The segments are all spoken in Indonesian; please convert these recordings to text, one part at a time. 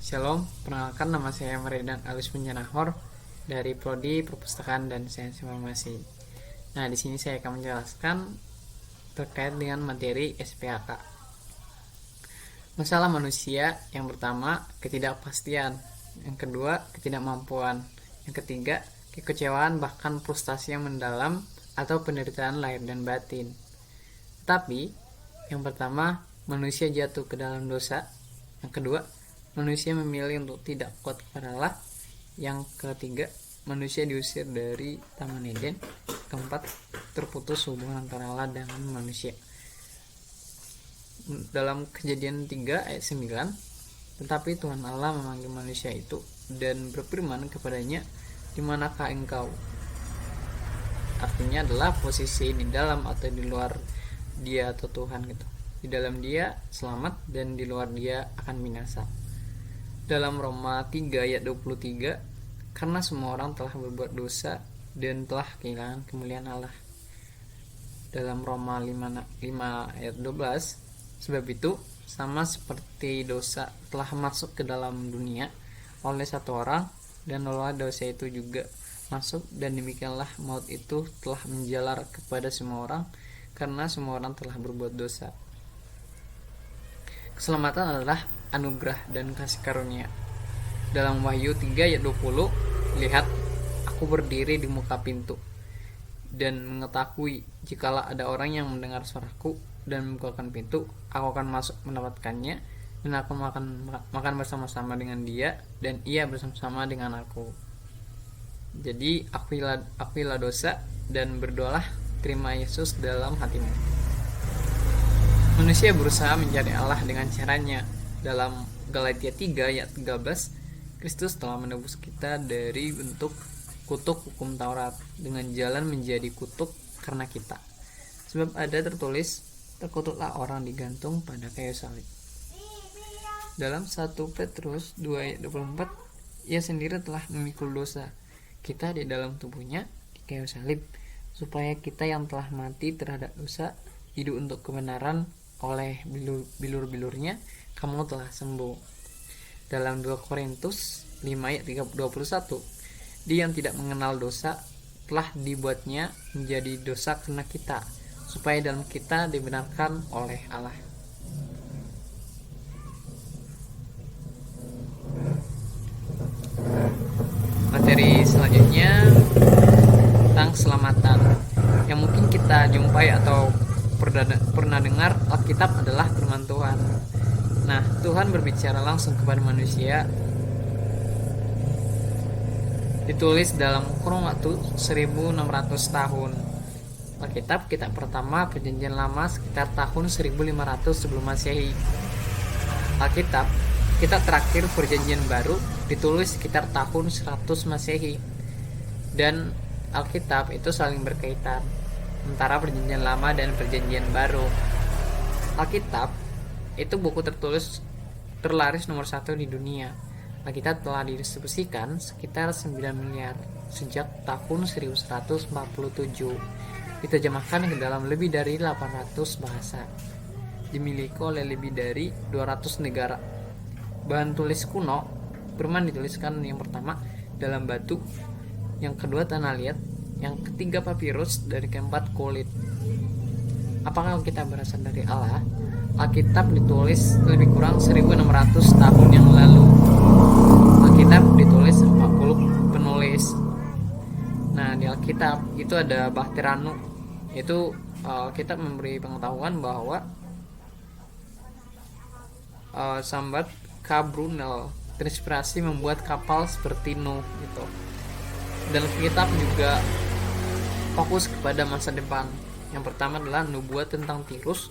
Shalom, perkenalkan nama saya Meridan Alus Penjanahor dari Prodi Perpustakaan dan Sains Informasi. Nah, di sini saya akan menjelaskan terkait dengan materi SPAK. Masalah manusia yang pertama, ketidakpastian. Yang kedua, ketidakmampuan. Yang ketiga, kekecewaan bahkan frustasi yang mendalam atau penderitaan lahir dan batin. Tapi, yang pertama, manusia jatuh ke dalam dosa. Yang kedua, manusia memilih untuk tidak kuat kepada Allah. Yang ketiga, manusia diusir dari Taman Eden. Keempat, terputus hubungan antara Allah dengan manusia. Dalam Kejadian 3 ayat 9, tetapi Tuhan Allah memanggil manusia itu dan berfirman kepadanya, di manakah engkau? Artinya adalah posisi di dalam atau di luar dia atau Tuhan gitu. Di dalam dia selamat dan di luar dia akan binasa. Dalam Roma 3 ayat 23, karena semua orang telah berbuat dosa dan telah kehilangan kemuliaan Allah. Dalam Roma 5 ayat 12, sebab itu sama seperti dosa telah masuk ke dalam dunia oleh satu orang, dan oleh dosa itu juga masuk, dan demikianlah maut itu telah menjalar kepada semua orang karena semua orang telah berbuat dosa. Keselamatan adalah anugerah dan kasih karunia. Dalam Wahyu 3 ayat 20, lihat, aku berdiri di muka pintu dan mengetahui jikalau ada orang yang mendengar suaraku dan membukakan pintu, aku akan masuk mendapatkannya dan aku makan bersama-sama dengan dia dan ia bersama-sama dengan aku. Jadi akuilah dosa dan berdoalah, terima Yesus dalam hatimu. Manusia berusaha mencari Allah dengan caranya. Dalam Galatia 3 ayat 13, Kristus telah menebus kita dari bentuk kutuk hukum Taurat dengan jalan menjadi kutuk karena kita. Sebab ada tertulis, terkutuklah orang digantung pada kayu salib. Dalam 1 Petrus 2 ayat 24, ia sendiri telah memikul dosa kita di dalam tubuhnya di kayu salib, supaya kita yang telah mati terhadap dosa hidup untuk kebenaran. Oleh bilur-bilurnya kamu telah sembuh. Dalam 2 Korintus 5 ayat 21, dia yang tidak mengenal dosa telah dibuatnya menjadi dosa karena kita, supaya dalam kita dibenarkan oleh Allah. Materi selanjutnya tentang keselamatan yang mungkin kita jumpai atau pernah dengar. Alkitab adalah firman Tuhan. Nah, Tuhan berbicara langsung kepada manusia. Ditulis dalam kurun waktu 1600 tahun. Alkitab kitab pertama Perjanjian Lama sekitar tahun 1500 sebelum Masehi. Alkitab kitab terakhir Perjanjian Baru ditulis sekitar tahun 100 Masehi. Dan Alkitab itu saling berkaitan antara Perjanjian Lama dan Perjanjian Baru. Alkitab itu buku terlaris nomor 1 di dunia. Alkitab telah didistribusikan sekitar 9 miliar sejak tahun 1147. Diterjemahkan ke dalam lebih dari 800 bahasa. Dimiliki oleh lebih dari 200 negara. Bahan tulis kuno, firman dituliskan yang pertama dalam batu, yang kedua tanah liat, yang ketiga papirus, dari keempat kulit. Apakah Alkitab berasal dari Allah? Alkitab ditulis lebih kurang 1600 tahun yang lalu. Alkitab ditulis 40 penulis. Nah, di Alkitab itu ada Bahteranu. Itu Alkitab memberi pengetahuan bahwa Sambat Kabrunel terinspirasi membuat kapal seperti Nuh gitu. Dan Alkitab juga fokus kepada masa depan. Yang pertama adalah nubuat tentang Tirus,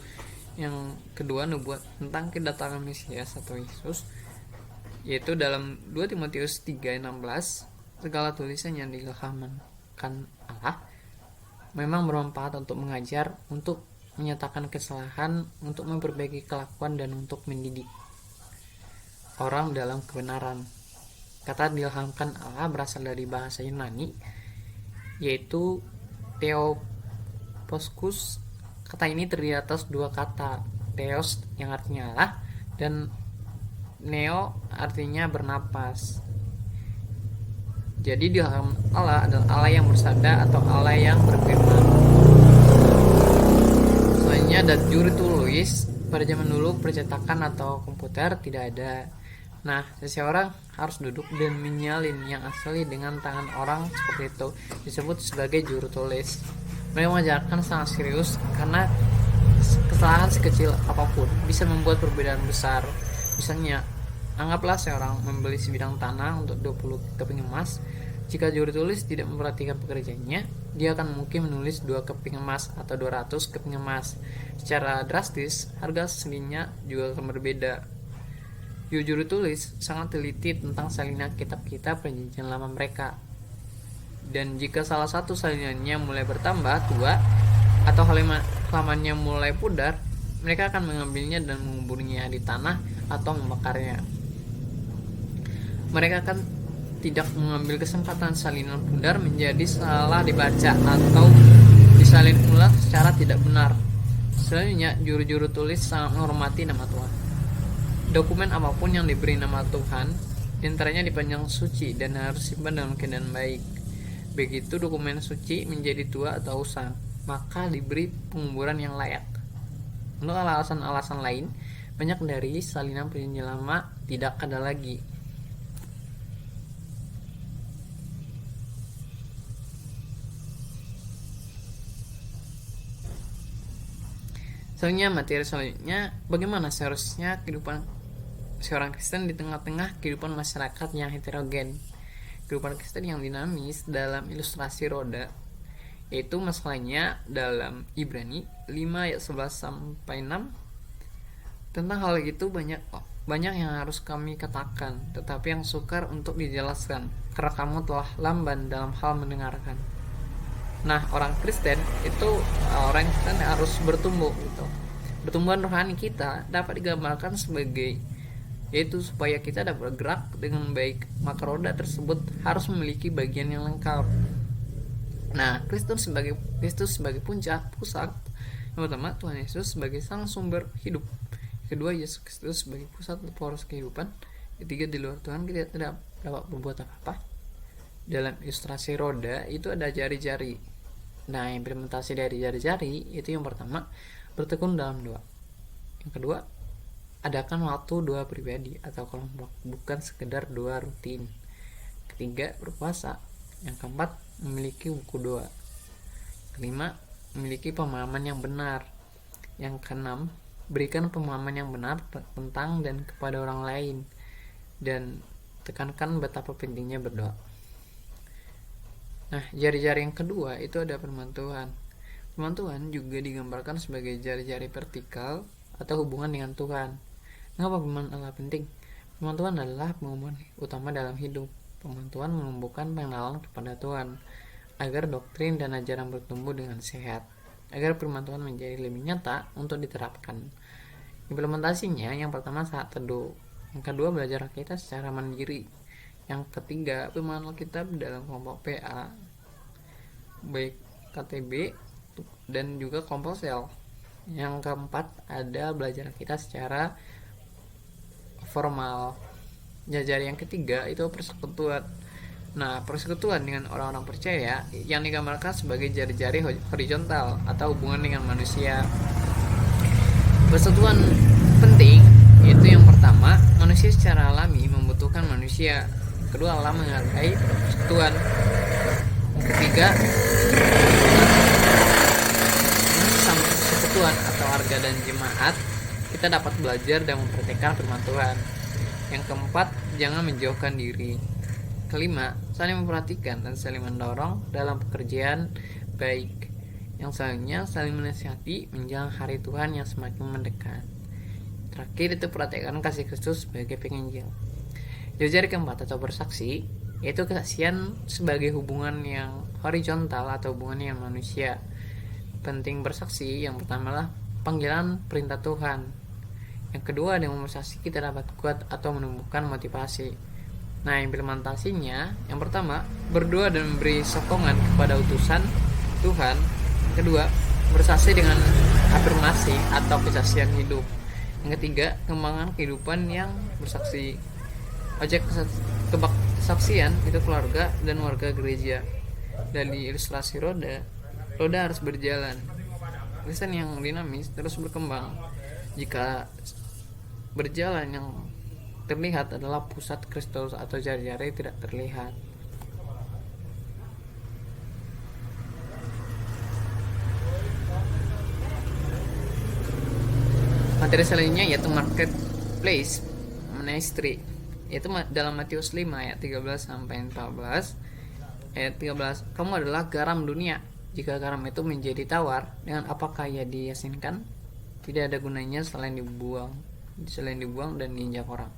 yang kedua nubuat tentang kedatangan Mesias atau Yesus, yaitu dalam 2 Timotius 3:16, segala tulisan yang diilhamkan Allah memang bermanfaat untuk mengajar, untuk menyatakan kesalahan, untuk memperbaiki kelakuan, dan untuk mendidik orang dalam kebenaran. Kata diilhamkan Allah berasal dari bahasa Yunani, yaitu Theoposkus. Kata ini terdiri atas dua kata, Theos yang artinya Allah dan Neo artinya bernapas. Jadi di dalam Allah adalah Allah yang bersabda atau Allah yang berfirman. Soalnya ada juru tulis pada zaman dulu percetakan atau komputer tidak ada. Nah, seseorang harus duduk dan menyalin yang asli dengan tangan orang seperti itu disebut sebagai juru tulis. Mereka mengajarkan sangat serius karena kesalahan sekecil apapun bisa membuat perbedaan besar. Misalnya, anggaplah seorang membeli sebidang tanah untuk 20 keping emas. Jika juru tulis tidak memperhatikan pekerjaannya, dia akan mungkin menulis 2 keping emas atau 200 keping emas. Secara drastis, harga aslinya juga akan berbeda. Juru tulis sangat teliti tentang salinan kitab-kitab perjanjian lama mereka. Dan jika salah satu salinannya mulai bertambah tua atau halamannya mulai pudar, mereka akan mengambilnya dan menguburnya di tanah atau membakarnya. Mereka akan tidak mengambil kesempatan salinan pudar menjadi salah dibaca atau disalin ulang secara tidak benar. Selanjutnya, juru tulis sangat menghormati nama Tuhan. Dokumen apapun yang diberi nama Tuhan, diantaranya dipandang suci dan harus simpan dalam keadaan baik. Begitu dokumen suci menjadi tua atau usang, maka diberi penguburan yang layak. Untuk alasan-alasan lain, banyak dari salinan perjanjian lama tidak ada lagi. Selanjutnya, materi selanjutnya, bagaimana seharusnya kehidupan seorang Kristen di tengah-tengah kehidupan masyarakat yang heterogen. Kehidupan Kristen yang dinamis dalam ilustrasi roda, yaitu masalahnya dalam Ibrani 5 ayat 11 sampai 6. Tentang hal itu banyak yang harus kami katakan, tetapi yang sukar untuk dijelaskan, karena kamu telah lamban dalam hal mendengarkan. Nah, orang Kristen harus bertumbuh gitu. Pertumbuhan rohani kita dapat digambarkan sebagai yaitu supaya kita dapat bergerak dengan baik, maka roda tersebut harus memiliki bagian yang lengkap. Nah, Kristus sebagai pusat. Yang pertama, Tuhan Yesus sebagai sang sumber hidup. Kedua, Yesus Kristus sebagai pusat poros kehidupan. Ketiga, di luar Tuhan kita tidak dapat berbuat apa-apa. Dalam ilustrasi roda itu ada jari-jari. Nah, implementasi dari jari-jari itu yang pertama, bertekun dalam doa. Yang kedua, adakan waktu doa pribadi atau kelompok, bukan sekedar doa rutin. Ketiga, berpuasa. Yang keempat, memiliki buku doa. Kelima, memiliki pemahaman yang benar. Yang keenam, berikan pemahaman yang benar tentang dan kepada orang lain. Dan tekankan betapa pentingnya berdoa. Nah, jari-jari yang kedua itu ada firman Tuhan. Firman Tuhan juga digambarkan sebagai jari-jari vertikal atau hubungan dengan Tuhan. Mengapa firman Allah penting? Firman Tuhan adalah penguatan utama dalam hidup. Firman Tuhan menumbuhkan pengenalan kepada Tuhan, agar doktrin dan ajaran bertumbuh dengan sehat, agar firman Tuhan menjadi lebih nyata untuk diterapkan. Implementasinya, yang pertama saat teduh, yang kedua belajar kita secara mandiri, yang ketiga firman Alkitab dalam kelompok PA, baik KTB dan juga kelompok sel. Yang keempat ada belajar kita secara formal. Jari yang ketiga itu persekutuan. Nah, persekutuan dengan orang-orang percaya yang digambarkan sebagai jari-jari horizontal atau hubungan dengan manusia. Persekutuan penting, yaitu yang pertama, manusia secara alami membutuhkan manusia. Yang kedua, Allah menghargai persekutuan. Yang ketiga, sama persekutuan atau harga dan jemaat, kita dapat belajar dan mempraktikkan firman Tuhan. Yang keempat, jangan menjauhkan diri. Kelima, saling memperhatikan dan saling mendorong dalam pekerjaan baik. Yang selanjutnya, saling menasihati menjelang hari Tuhan yang semakin mendekat. Terakhir itu perhatikan kasih Kristus sebagai penginjil. Jari keempat atau bersaksi, yaitu kesaksian sebagai hubungan yang horizontal atau hubungan dengan manusia. Penting bersaksi, yang pertama adalah panggilan perintah Tuhan. Yang kedua, dengan bersaksi kita dapat kuat atau menumbuhkan motivasi. Nah, implementasinya, yang pertama, berdoa dan memberi sokongan kepada utusan Tuhan. Kedua, bersaksi dengan afirmasi atau kesaksian hidup. Yang ketiga, kembangan kehidupan yang bersaksi. Objek kesaksian itu keluarga dan warga gereja. Dari ilustrasi roda, roda harus berjalan. Lisan yang dinamis terus berkembang. Jika berjalan, yang terlihat adalah pusat kristal atau jari-jari tidak terlihat. Materi selanjutnya yaitu marketplace ministry, yaitu dalam Matius 5 ayat 13 sampai 14. Ayat 13, kamu adalah garam dunia. Jika garam itu menjadi tawar, dengan apakah ia diasinkan? Tidak ada gunanya selain dibuang dan diinjak orang.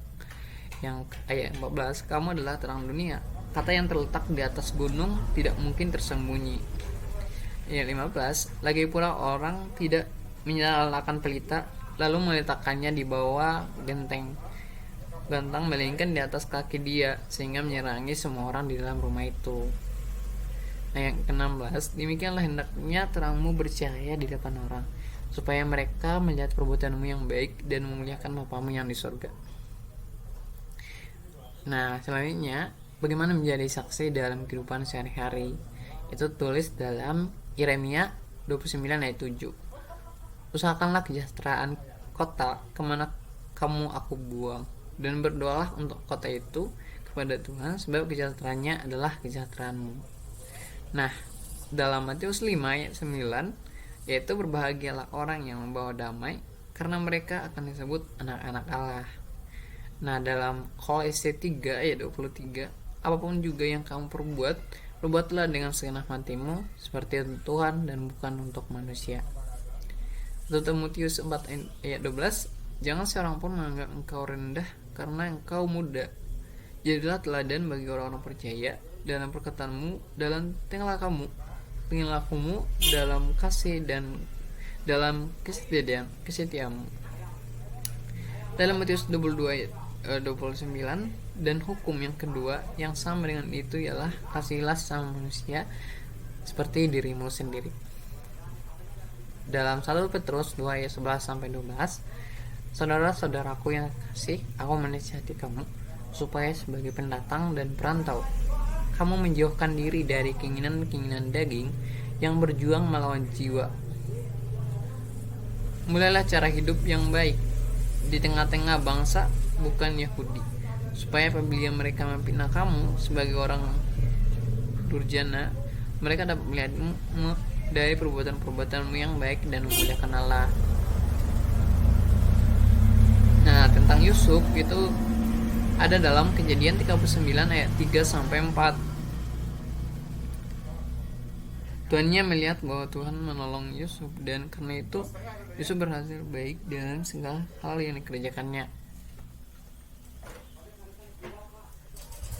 Yang ayat 14, kamu adalah terang dunia. Kata yang terletak di atas gunung tidak mungkin tersembunyi. Ayat 15, lagi pula orang tidak menyalakan pelita lalu meletakkannya di bawah gentang, melainkan di atas kaki dia, sehingga menyerangi semua orang di dalam rumah itu. Ayat ke-16, demikianlah hendaknya terangmu bercahaya di depan orang, supaya mereka melihat perbuatanmu yang baik dan memuliakan Bapamu yang di surga. Nah, selanjutnya, bagaimana menjadi saksi dalam kehidupan sehari-hari? Itu tulis dalam Yeremia 29 ayat 7. Usahakanlah kesejahteraan kota kemana kamu aku buang, dan berdoalah untuk kota itu kepada Tuhan, sebab kesejahteraannya adalah kesejahteraanmu. Nah, dalam Matius 5 ayat 9, yaitu berbahagialah orang yang membawa damai, karena mereka akan disebut anak-anak Allah. Nah, dalam Kolose 3 ayat 23, apapun juga yang kamu perbuatlah dengan segenap hatimu seperti untuk Tuhan dan bukan untuk manusia. 1 Timotius 4 ayat 12, jangan seorang pun menganggap engkau rendah karena engkau muda. Jadilah teladan bagi orang-orang percaya dalam perkataanmu, dalam tingkah lakumu, dalam kasih dan dalam kesetiaanmu. Dalam Matius 22 ayat 29, dan hukum yang kedua yang sama dengan itu ialah kasihilah sama manusia seperti dirimu sendiri. Dalam 1 Petrus 2 ayat 11 sampai 12, saudara-saudaraku yang kasih, aku menasihati kamu supaya sebagai pendatang dan perantau kamu menjauhkan diri dari keinginan-keinginan daging yang berjuang melawan jiwa. Mulailah cara hidup yang baik di tengah-tengah bangsa bukan Yahudi, supaya apabila mereka memfitnah kamu sebagai orang durjana, mereka dapat melihatmu dari perbuatan-perbuatanmu yang baik dan memuliakan Allah. Nah, tentang Yusuf itu ada dalam Kejadian 39 ayat 3 sampai 4. Tuannya melihat bahwa Tuhan menolong Yusuf, dan karena itu Yusuf berhasil baik dalam segala hal yang dikerjakannya.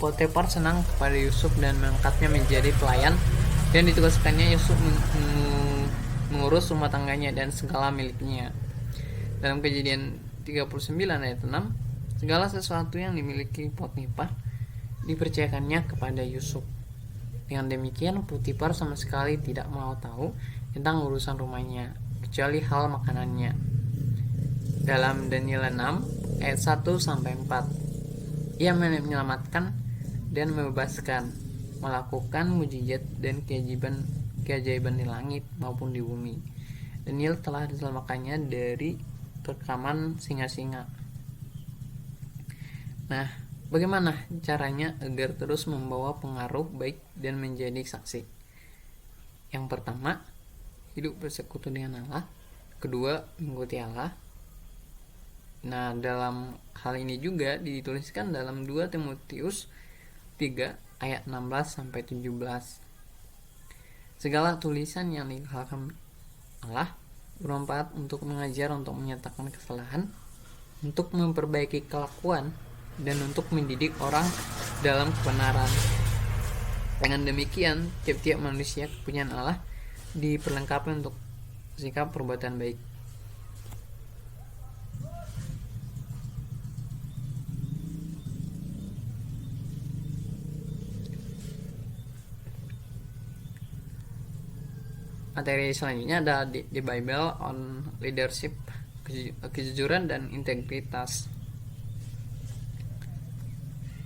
Potifar senang kepada Yusuf dan mengangkatnya menjadi pelayan, dan ditugaskannya Yusuf mengurus rumah tangganya dan segala miliknya. Dalam Kejadian 39 ayat 6, segala sesuatu yang dimiliki Potifar dipercayakannya kepada Yusuf. Dengan demikian Potifar sama sekali tidak mau tahu tentang urusan rumahnya, kecuali hal makanannya. Dalam Daniel 6 ayat 1 sampai 4, ia menyelamatkan dan membebaskan, melakukan mujizat dan keajaiban di langit maupun di bumi. Daniel telah diselamatkannya dari rekaman singa-singa. Nah, bagaimana caranya agar terus membawa pengaruh baik dan menjadi saksi? Yang pertama, hidup bersekutu dengan Allah. Kedua, mengikuti Allah. Nah, dalam hal ini juga dituliskan dalam 2 Timotius 3 ayat 16 sampai 17. Segala tulisan yang dikeluarkan Allah bermanfaat untuk mengajar, untuk menyatakan kesalahan, untuk memperbaiki kelakuan, dan untuk mendidik orang dalam kebenaran. Dengan demikian, tiap-tiap manusia kepunyaan Allah diperlengkapi untuk sikap perbuatan baik. Materi selanjutnya ada di Bible on Leadership kejujuran dan integritas.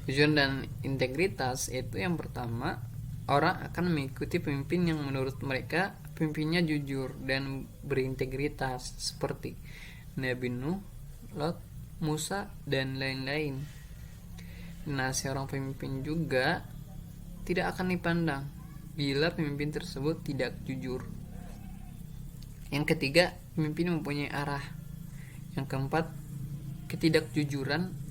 Kejujuran dan integritas itu yang pertama, orang akan mengikuti pemimpin yang menurut mereka pemimpinnya jujur dan berintegritas, seperti Nabi Nuh, Lot, Musa, dan lain-lain. Nah, seorang pemimpin juga tidak akan dipandang bila pemimpin tersebut tidak jujur. Yang ketiga, pemimpin mempunyai arah. Yang keempat, ketidakjujuran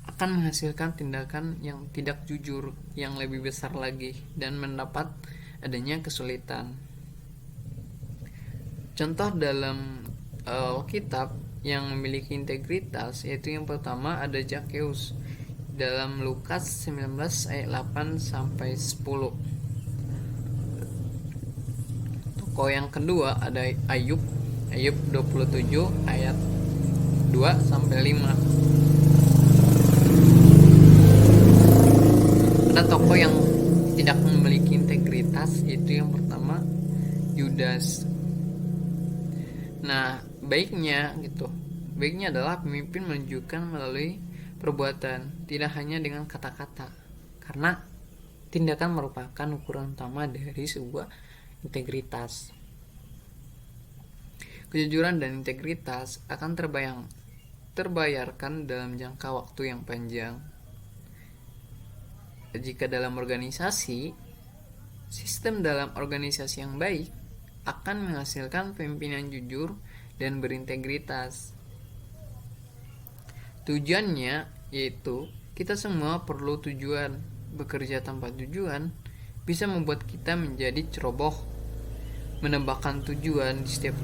akan menghasilkan tindakan yang tidak jujur yang lebih besar lagi dan mendapat adanya kesulitan. Contoh dalam kitab yang memiliki integritas yaitu yang pertama ada Zakheus dalam Lukas 19 ayat 8 sampai 10. Tokoh yang kedua ada Ayub 27 ayat 2 sampai 5. Ada tokoh yang tidak memiliki integritas, itu yang pertama Yudas. Nah, baiknya adalah pemimpin menunjukkan melalui perbuatan, tidak hanya dengan kata-kata, karena tindakan merupakan ukuran utama dari sebuah integritas. Kejujuran dan integritas akan terbayarkan dalam jangka waktu yang panjang. Jika dalam organisasi, sistem dalam organisasi yang baik akan menghasilkan pemimpin yang jujur dan berintegritas. Tujuannya yaitu kita semua perlu tujuan. Bekerja tanpa tujuan bisa membuat kita menjadi ceroboh. Menambahkan tujuan di setiap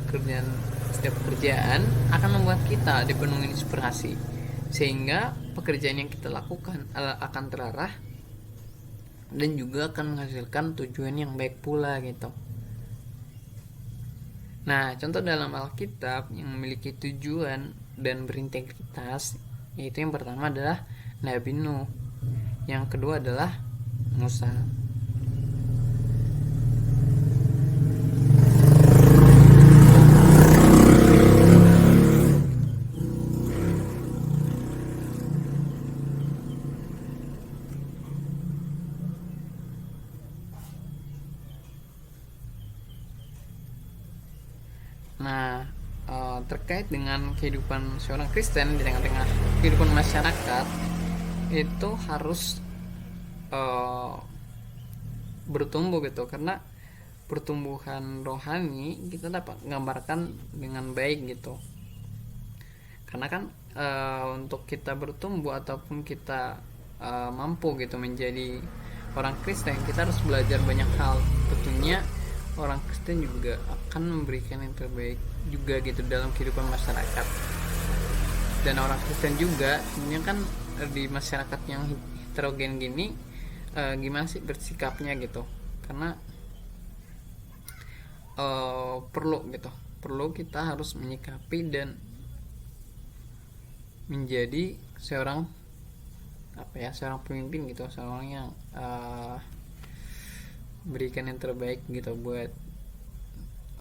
pekerjaan akan membuat kita dipenuhi inspirasi, sehingga pekerjaan yang kita lakukan akan terarah dan juga akan menghasilkan tujuan yang baik pula gitu. Nah, contoh dalam Alkitab yang memiliki tujuan dan berintegritas yaitu yang pertama adalah Nabi Nuh, yang kedua adalah Musa. Nah, terkait dengan kehidupan seorang Kristen di tengah-tengah kehidupan masyarakat itu harus bertumbuh gitu, karena pertumbuhan rohani kita dapat gambarkan dengan baik gitu. Karena kan untuk kita bertumbuh ataupun kita mampu gitu menjadi orang Kristen, kita harus belajar banyak hal. Tentunya orang Kristen juga akan memberikan yang terbaik juga gitu dalam kehidupan masyarakat. Dan orang Kristen juga sebenarnya kan di masyarakat yang heterogen gini gimana sih bersikapnya gitu, karena perlu kita harus menyikapi dan menjadi seorang pemimpin gitu, seorang yang berikan yang terbaik gitu buat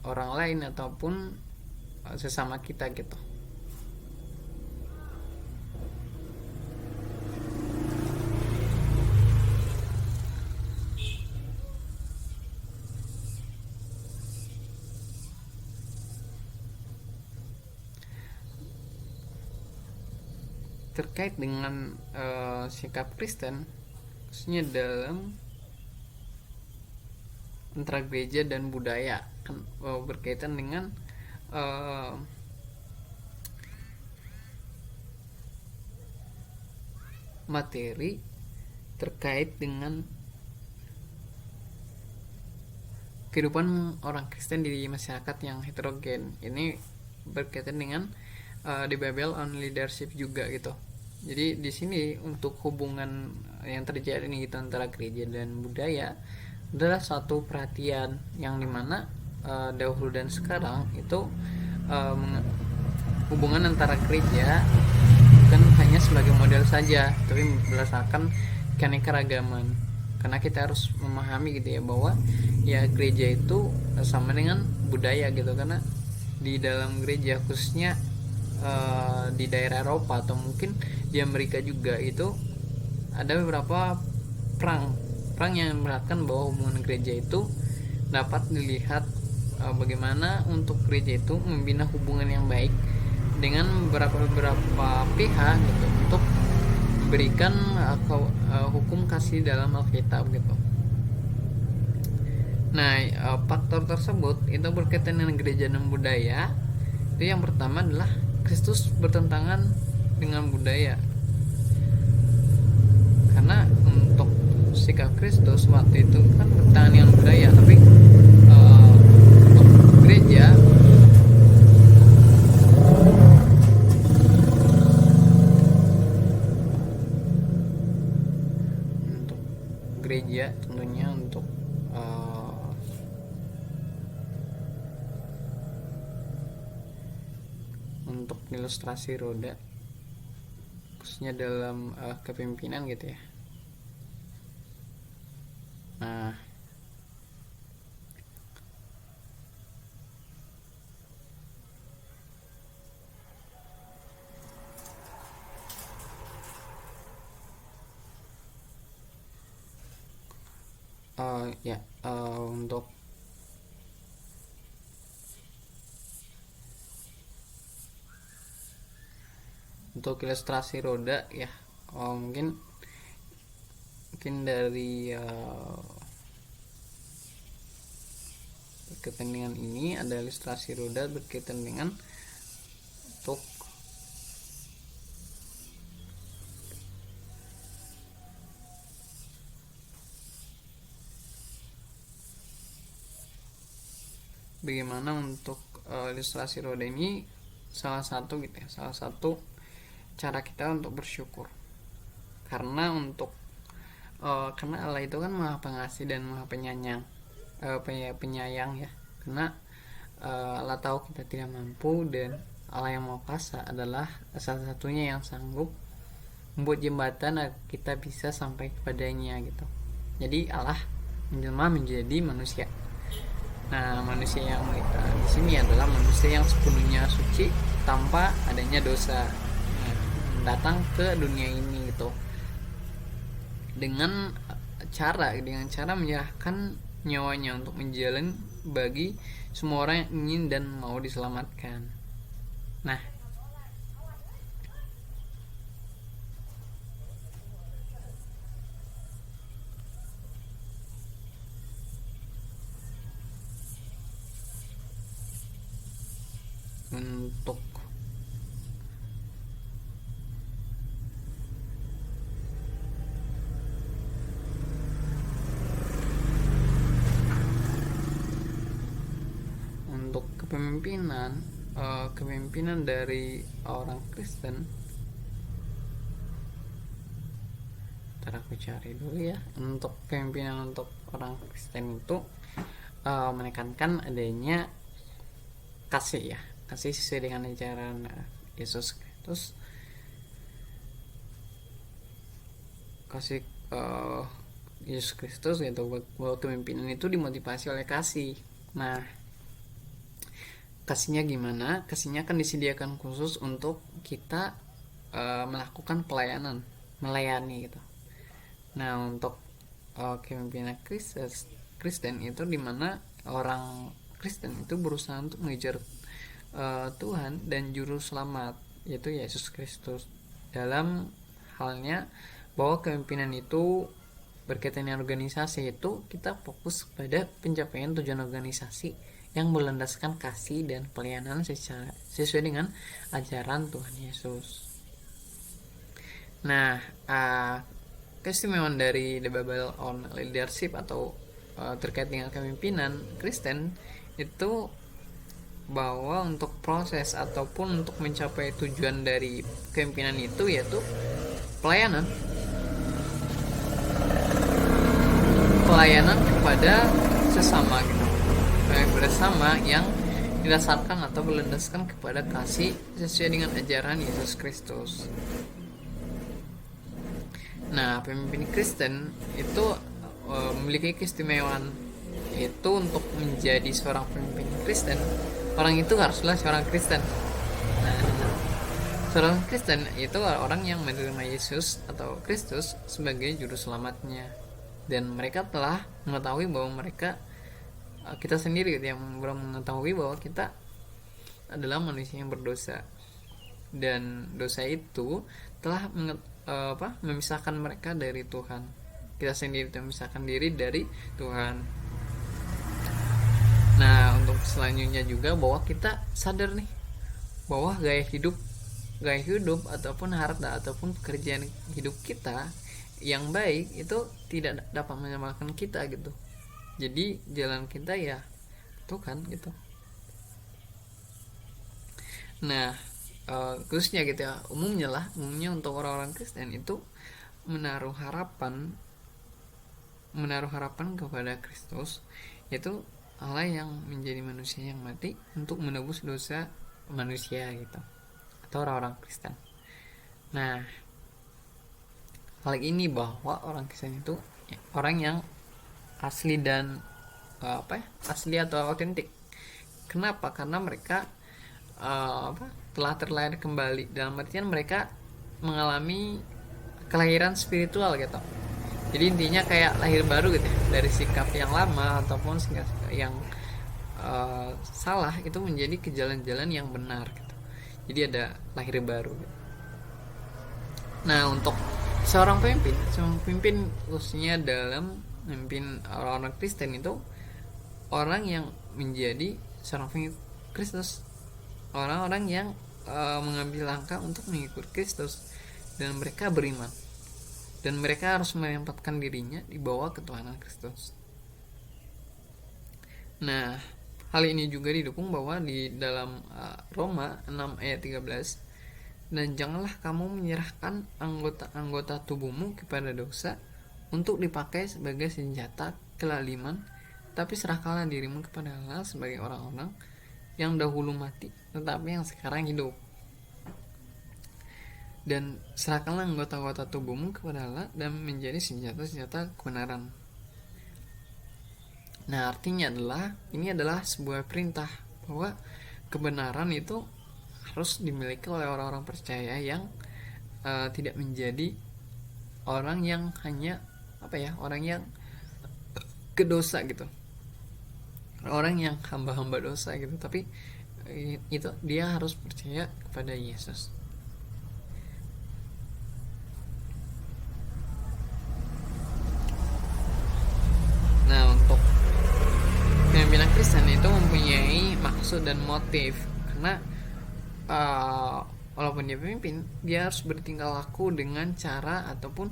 orang lain ataupun sesama kita gitu. Terkait dengan sikap Kristen khususnya dalam antara gereja dan budaya kan berkaitan dengan materi terkait dengan kehidupan orang Kristen di masyarakat yang heterogen. Ini berkaitan dengan di Bible on leadership juga gitu. Jadi di sini untuk hubungan yang terjadi nih gitu antara gereja dan budaya adalah satu perhatian yang dimana dahulu dan sekarang itu hubungan antara gereja bukan hanya sebagai model saja, tapi berdasarkan keanekaragaman. Karena kita harus memahami gitu ya bahwa ya gereja itu sama dengan budaya gitu, karena di dalam gereja, khususnya di daerah Eropa atau mungkin di Amerika juga, itu ada beberapa perang yang memperlihatkan bahwa hubungan gereja itu dapat dilihat bagaimana untuk gereja itu membina hubungan yang baik dengan beberapa pihak gitu, untuk berikan hukum kasih dalam Alkitab gitu. Nah, faktor tersebut itu berkaitan dengan gereja dan budaya. Itu yang pertama adalah Kristus bertentangan dengan budaya. Karena untuk sikap Kristus waktu itu kan bertentangan dengan budaya, tapi untuk gereja tentunya untuk ilustrasi roda, khususnya dalam kepemimpinan gitu ya. Nah, untuk ilustrasi roda ya, mungkin dari berkaitan dengan ini ada ilustrasi roda berkaitan dengan untuk bagaimana untuk ilustrasi roda ini salah satu cara kita untuk bersyukur. Karena Allah itu kan Maha Pengasih dan Maha Penyayang, ya. Karena Allah tahu kita tidak mampu, dan Allah yang Maha Kuasa adalah salah satunya yang sanggup membuat jembatan agar kita bisa sampai kepadanya gitu. Jadi Allah menjelma menjadi manusia. Nah, manusia yang di sini adalah manusia yang sepenuhnya suci tanpa adanya dosa, datang ke dunia ini gitu dengan cara menyerahkan nyawanya untuk menjalani bagi semua orang yang ingin dan mau diselamatkan. Nah, untuk kepemimpinan dari orang Kristen, ntar aku cari dulu ya. Untuk kepemimpinan untuk orang Kristen itu menekankan adanya kasih sesuai dengan ajaran Yesus Kristus. Kasih Yesus Kristus gitu, bahwa kepemimpinan itu dimotivasi oleh kasih. Nah, kasihnya gimana? Kasihnya akan disediakan khusus untuk kita melakukan melayani gitu. Nah, untuk kepemimpinan Kristen itu dimana orang Kristen itu berusaha untuk mengejar Tuhan dan juru selamat, yaitu Yesus Kristus. Dalam halnya bahwa kepemimpinan itu berkaitan dengan organisasi, itu kita fokus pada pencapaian tujuan organisasi yang berlandaskan kasih dan pelayanan sesuai dengan ajaran Tuhan Yesus. Nah, keistimewaan dari The Bible on Leadership atau terkait dengan kepemimpinan Kristen itu bahwa untuk proses ataupun untuk mencapai tujuan dari kepemimpinan itu yaitu pelayanan kepada sesama gitu, bersama yang didasarkan atau berlandaskan kepada kasih sesuai dengan ajaran Yesus Kristus. Nah, pemimpin Kristen itu memiliki keistimewaan, yaitu untuk menjadi seorang pemimpin Kristen orang itu haruslah seorang Kristen. Nah, seorang Kristen itu orang yang menerima Yesus atau Kristus sebagai juru selamatnya, dan mereka telah mengetahui bahwa mereka, kita sendiri gitu, yang belum mengetahui bahwa kita adalah manusia yang berdosa, dan dosa itu telah memisahkan mereka dari Tuhan. Kita sendiri memisahkan diri dari Tuhan. Nah, untuk selanjutnya juga bahwa kita sadar nih bahwa gaya hidup ataupun harta ataupun pekerjaan hidup kita yang baik itu tidak dapat menyelamatkan kita gitu. Jadi jalan kita ya Tuhan gitu. Nah, khususnya gitu ya, umumnya untuk orang-orang Kristen itu menaruh harapan kepada Kristus, yaitu Allah yang menjadi manusia yang mati untuk menebus dosa manusia gitu, atau orang-orang Kristen. Nah, hal ini bahwa orang Kristen itu orang yang asli dan asli atau otentik. Kenapa? Karena mereka telah terlahir kembali, dalam artian mereka mengalami kelahiran spiritual gitu. Jadi intinya kayak lahir baru gitu ya, dari sikap yang lama ataupun yang salah itu menjadi ke jalan-jalan yang benar gitu. Jadi ada lahir baru gitu. Nah, untuk seorang pemimpin khususnya dalam memimpin orang-orang Kristen itu orang yang menjadi seorang pengikut Kristus, orang-orang yang mengambil langkah untuk mengikuti Kristus, dan mereka beriman, dan mereka harus menempatkan dirinya di bawah ketuhanan Kristus. Nah, hal ini juga didukung bahwa di dalam Roma 6 ayat 13, dan janganlah kamu menyerahkan anggota-anggota tubuhmu kepada dosa untuk dipakai sebagai senjata kelaliman, tapi serahkanlah dirimu kepada Allah sebagai orang-orang yang dahulu mati tetapi yang sekarang hidup. Dan serahkanlah anggota-anggota tubuhmu kepada Allah dan menjadi senjata-senjata kebenaran. Nah, artinya ini adalah sebuah perintah bahwa kebenaran itu harus dimiliki oleh orang-orang percaya yang tidak menjadi orang yang hanya orang yang kedosa gitu, orang yang hamba-hamba dosa gitu, tapi itu dia harus percaya kepada Yesus. Nah, untuk pimpinan Kristen itu mempunyai maksud dan motif, karena walaupun dia pemimpin, dia harus bertingkah laku dengan cara ataupun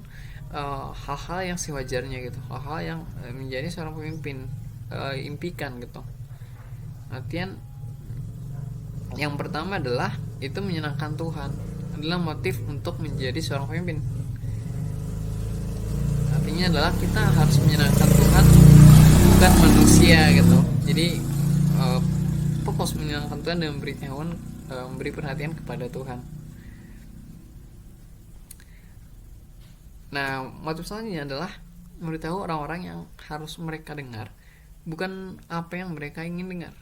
hal-hal yang sewajarnya gitu, hal-hal yang menjadi seorang pemimpin impikan gitu. Artian yang pertama adalah itu menyenangkan Tuhan, adalah motif untuk menjadi seorang pemimpin. Artinya adalah kita harus menyenangkan Tuhan, bukan manusia gitu. Jadi fokus menyenangkan Tuhan dan memberi perhatian kepada Tuhan. Nah, motif selanjutnya adalah memberitahu orang-orang yang harus mereka dengar, bukan apa yang mereka ingin dengar.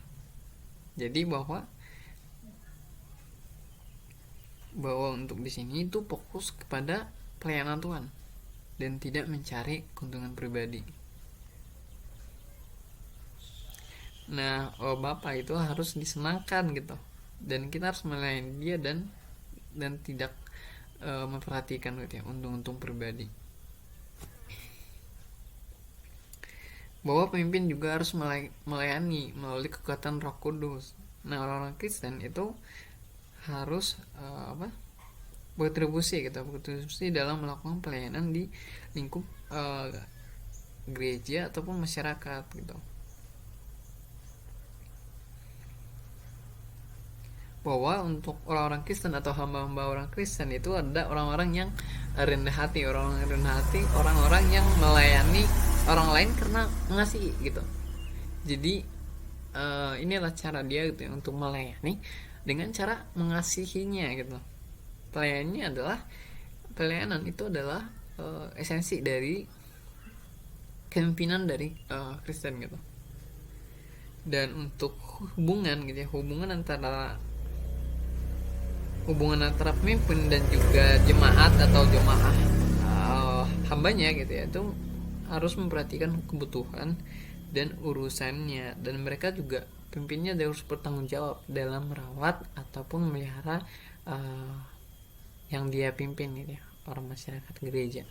Jadi bahwa untuk di sini itu fokus kepada pelayanan Tuhan dan tidak mencari keuntungan pribadi. Nah, Bapak itu harus disenangkan gitu, dan kita harus melayani dia dan tidak memperhatikan gitu ya untung-untung pribadi. Bahwa pemimpin juga harus melayani melalui kekuatan Roh Kudus. Nah, orang-orang Kristen itu harus berkontribusi dalam melakukan pelayanan di lingkup gereja ataupun masyarakat gitu. Bahwa untuk orang-orang Kristen atau hamba-hamba orang Kristen itu ada orang-orang yang rendah hati, orang-orang yang melayani orang lain karena mengasihi gitu. Jadi inilah cara dia gitu ya, untuk melayani dengan cara mengasihinya gitu. Pelayanan itu adalah esensi dari kepemimpinan dari Kristen gitu. Dan untuk hubungan gitu ya, hubungan antara pemimpin dan juga jemaat atau jemaah hambanya gitu ya, itu harus memperhatikan kebutuhan dan urusannya, dan mereka juga pimpinnya harus bertanggung jawab dalam merawat ataupun memelihara yang dia pimpin gitu ya, orang masyarakat gereja.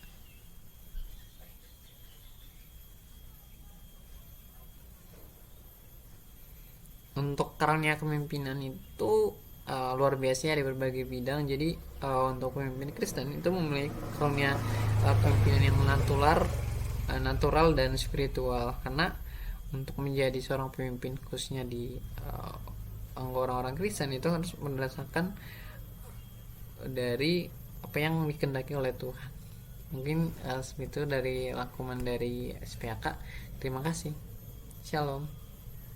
Untuk karunia kepemimpinan itu luar biasa ya di berbagai bidang. Jadi untuk pemimpin Kristen itu memiliki karunia kepemimpinan yang natural dan spiritual, karena untuk menjadi seorang pemimpin khususnya di orang-orang Kristen itu harus berdasarkan dari apa yang dikehendaki oleh Tuhan. Mungkin segitu dari rangkuman dari SPAK. Terima kasih. Shalom.